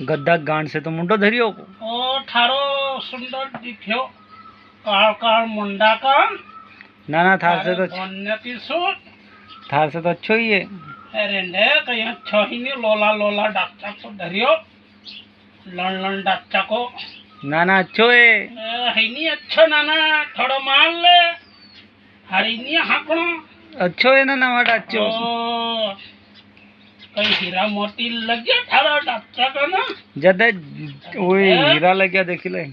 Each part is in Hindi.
गद्दा गांड से तो मुंडो धरियो ओ थारो सुंदर दिख्यो काल काल मुंडा का ना थार से तो की सूट थार से तो अच्छो ही है। अरे ने कहीं अच्छा ही नहीं लोला लोला डॉक्टर को धरियो लन लन डॉक्टर को ना अच्छो है नहीं अच्छा नाना थोड़ा मान ले हरी नहीं हाकणो अच्छो है ना नवाटा अच्छो कहीं हीरा मोती लग गया थारा डॉक्टर का ना जद वो हीरा लग गया देख ले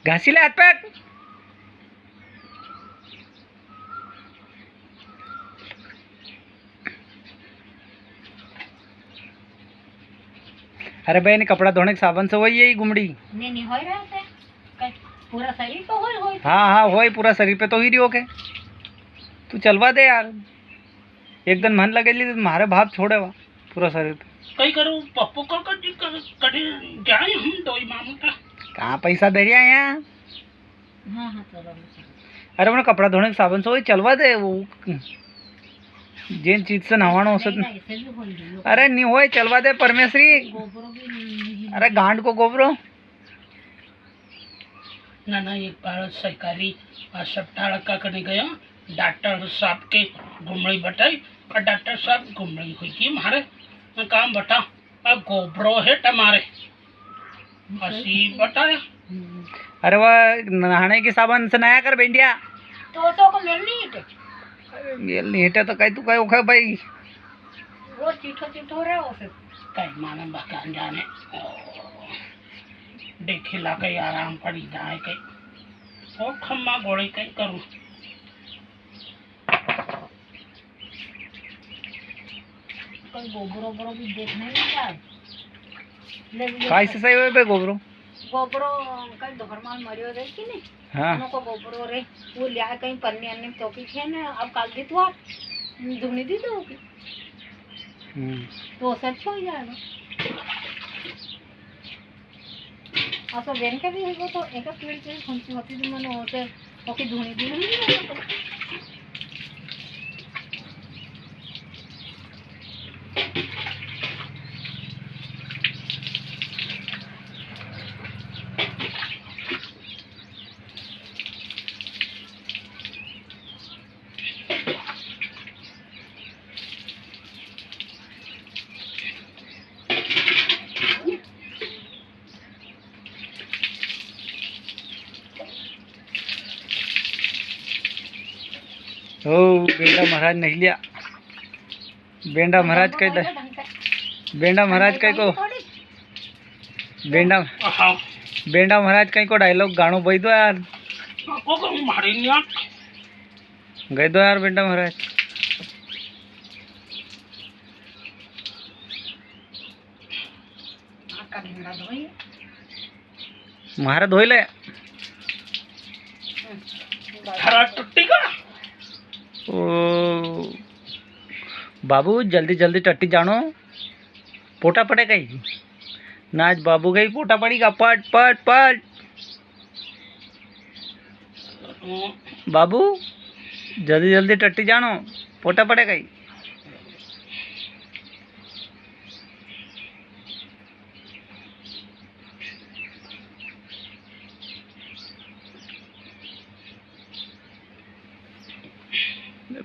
घासी ले हाथ पैक अरे बहन कपड़ा धोने के साबन से वही यही गुमड़ी नहीं हो रहा है पूरा शरीर तो हो हाँ वही पूरा शरीर पे तो ही रही के तू चलवा दे यार एक दिन मन लगे ली तुम्हारे भाव छोड़े वा पूरा शरीर पे कहीं करूँ पप्पू को कभी जाए हम दो मामू का कहाँ पैसा दे रहा है यहाँ हाँ अरे मैंने कपड़ा धोने के साबन से वही चलवा दे वो जिन चीज से नहाना हो सकता अरे नहीं हो चलवा दे परमेश्वरी अरे गांड को गोबरो ना एक बार सरकारी अस्पताल का करने गया डॉक्टर साहब के घुमड़ी बताई और डॉक्टर साहब घुमड़ी हुई कि मारे काम बता अब गोबरो है तुम्हारे असी बताया अरे वह नहाने के साबन से नया कर बेंडिया तो को मिलनी है मेल नहीं हटे तो कहीं तू कहीं ओखे भाई वो चिठो रहे हो फिर कहीं मानम बकान जाने देखे ला कहीं आराम पड़ी जाए कहीं और खम्मा गोड़ी कहीं करूँ कोई गोबरो बोरो भी देखने नहीं जाए काई से सही हुए बे गोबरो कहीं दोहरमाल मरियो रे कि नहीं हाँ को गोबरो रे वो लिया कहीं पन्नी अन्नी टोपी थे ना अब काल दी तो धुनी दी तो सच हो जाएगा अच्छा बेन के भी है तो एक पीड़ से फंसी होती थी मैंने होते ओके धुनी दी नहीं ओ बेंडा महाराज नहीं लिया बेंडा महाराज कह दे बेंडा महाराज कह को बेंडा महाराज कहीं को डायलॉग गानो बई दो यार गई दो यार बेंडा महाराज महाराज धोई ले टुट्टी का ओ बाबू जल्दी जल्दी टट्टी जानो पोटा पड़े गई नाच बाबू गई पोटा पड़ेगा पट पट पट बाबू जल्दी जल्दी टट्टी जानो पोटा पड़े गई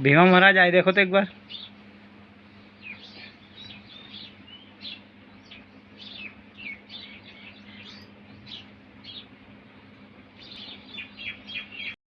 भीमा महाराज आए देखो तो एक बार